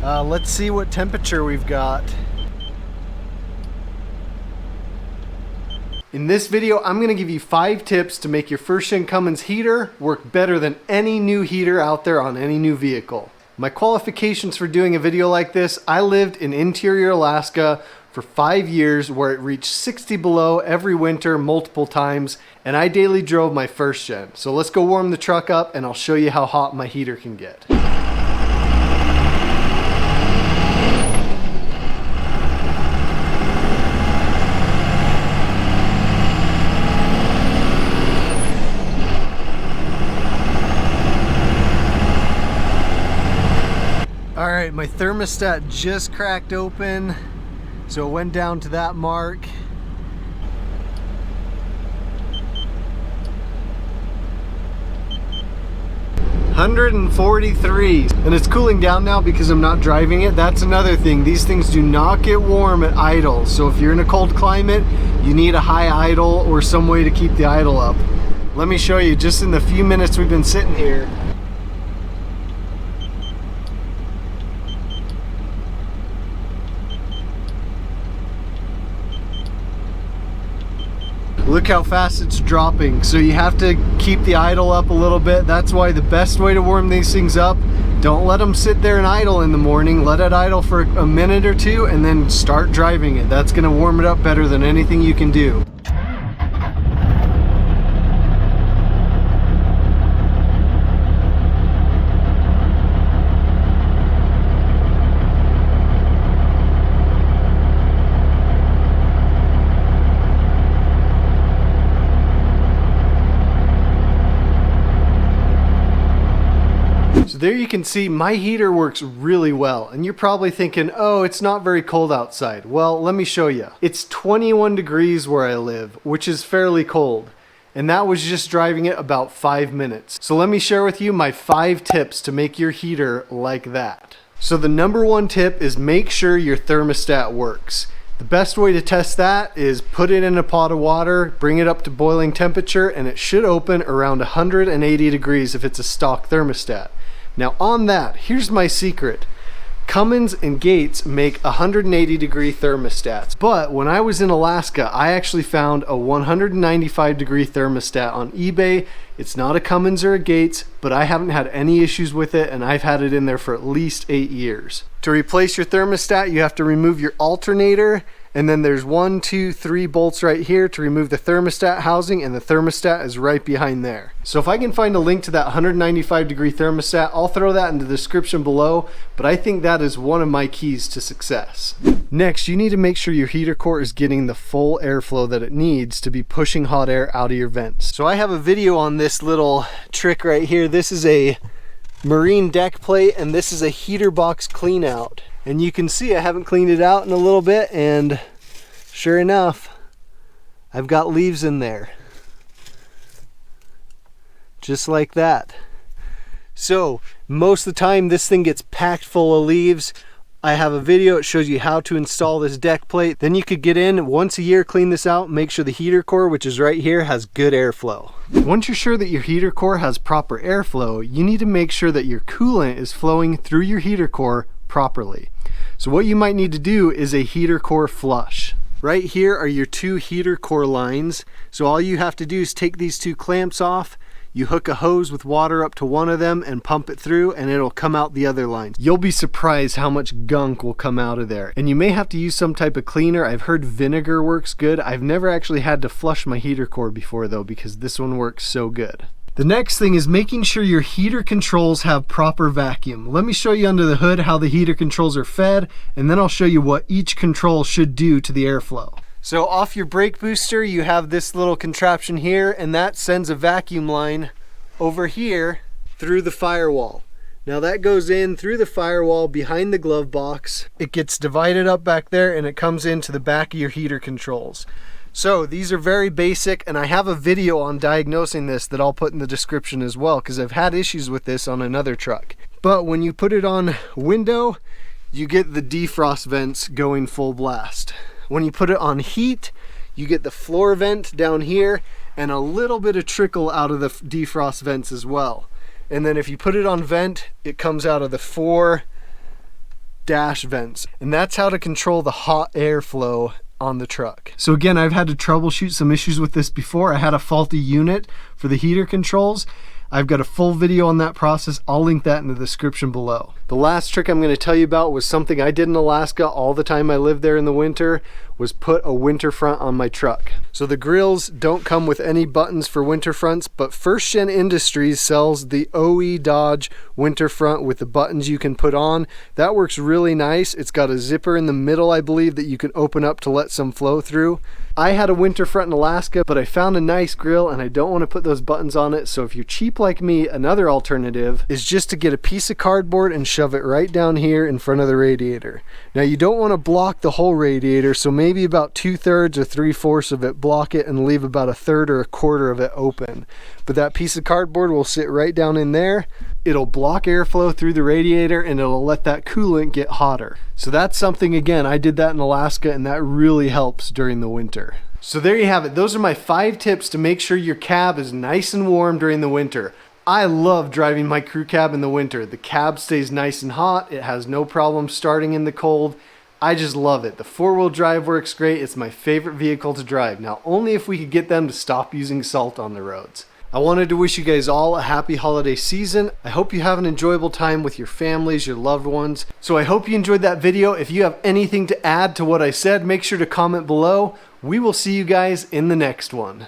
Let's see what temperature we've got. In this video, I'm gonna give you 5 tips to make your first-gen Cummins heater work better than any new heater out there on any new vehicle. My qualifications for doing a video like this: I lived in interior Alaska for 5 years where it reached 60 below every winter multiple times, and I daily drove my first gen. So let's go warm the truck up and I'll show you how hot my heater can get. All right, my thermostat just cracked open, so it went down to that mark. $143, and it's cooling down now because I'm not driving it. That's another thing. These things do not get warm at idle. So if you're in a cold climate, you need a high idle or some way to keep the idle up. Let me show you just in the few minutes we've been sitting here. Look how fast it's dropping. So you have to keep the idle up a little bit. That's why the best way to warm these things up, don't let them sit there and idle in the morning. Let it idle for a minute or two and then start driving it. That's gonna warm it up better than anything you can do. So there you can see my heater works really well, and you're probably thinking, oh, it's not very cold outside. Well, let me show you. It's 21 degrees where I live, which is fairly cold, and that was just driving it about 5 minutes. So let me share with you my 5 tips to make your heater like that. So the number 1 tip is make sure your thermostat works. The best way to test that is put it in a pot of water, bring it up to boiling temperature, and it should open around 180 degrees if it's a stock thermostat. Now on that, here's my secret. Cummins and Gates make 180 degree thermostats, but when I was in Alaska, I actually found a 195 degree thermostat on eBay. It's not a Cummins or a Gates, but I haven't had any issues with it, and I've had it in there for at least 8 years. To replace your thermostat, you have to remove your alternator, and then there's 1, 2, 3 bolts right here to remove the thermostat housing, and the thermostat is right behind there. So if I can find a link to that 195 degree thermostat, I'll throw that in the description below, but I think that is one of my keys to success. Next, you need to make sure your heater core is getting the full airflow that it needs to be pushing hot air out of your vents. So I have a video on this little trick right here. This is a marine deck plate, and this is a heater box clean out. And you can see I haven't cleaned it out in a little bit, and sure enough, I've got leaves in there. Just like that. So most of the time this thing gets packed full of leaves. I have a video, it shows you how to install this deck plate. Then you could get in once a year, clean this out, make sure the heater core, which is right here, has good airflow. Once you're sure that your heater core has proper airflow, you need to make sure that your coolant is flowing through your heater core properly. So what you might need to do is a heater core flush. Right here are your 2 heater core lines. So all you have to do is take these 2 clamps off, you hook a hose with water up to one of them and pump it through, and it'll come out the other lines. You'll be surprised how much gunk will come out of there. And you may have to use some type of cleaner. I've heard vinegar works good. I've never actually had to flush my heater core before though, because this one works so good. The next thing is making sure your heater controls have proper vacuum. Let me show you under the hood how the heater controls are fed, and then I'll show you what each control should do to the airflow. So off your brake booster, you have this little contraption here, and that sends a vacuum line over here through the firewall. Now that goes in through the firewall behind the glove box. It gets divided up back there, and it comes into the back of your heater controls. So these are very basic, and I have a video on diagnosing this that I'll put in the description as well, because I've had issues with this on another truck. But when you put it on window, you get the defrost vents going full blast. When you put it on heat, you get the floor vent down here and a little bit of trickle out of the defrost vents as well. And then if you put it on vent, it comes out of the 4 dash vents, and that's how to control the hot airflow on the truck. So again, I've had to troubleshoot some issues with this before. I had a faulty unit for the heater controls. I've got a full video on that process. I'll link that in the description below. The last trick I'm going to tell you about was something I did in Alaska all the time I lived there in the winter, was put a winter front on my truck. So the grills don't come with any buttons for winter fronts, but First Gen Industries sells the OE Dodge winter front with the buttons you can put on. That works really nice. It's got a zipper in the middle, I believe, that you can open up to let some flow through. I had a winter front in Alaska, but I found a nice grill and I don't want to put those buttons on it. So if you're cheap like me, another alternative is just to get a piece of cardboard and shove it right down here in front of the radiator. Now you don't want to block the whole radiator, so maybe about 2/3 or 3/4 of it, block it and leave about 1/3 or 1/4 of it open. But that piece of cardboard will sit right down in there. It'll block airflow through the radiator and it'll let that coolant get hotter. So that's something, again, I did that in Alaska and that really helps during the winter. So there you have it. Those are my 5 tips to make sure your cab is nice and warm during the winter. I love driving my crew cab in the winter. The cab stays nice and hot. It has no problem starting in the cold. I just love it. The 4-wheel drive works great. It's my favorite vehicle to drive. Now, only if we could get them to stop using salt on the roads. I wanted to wish you guys all a happy holiday season. I hope you have an enjoyable time with your families, your loved ones. So I hope you enjoyed that video. If you have anything to add to what I said, make sure to comment below. We will see you guys in the next one.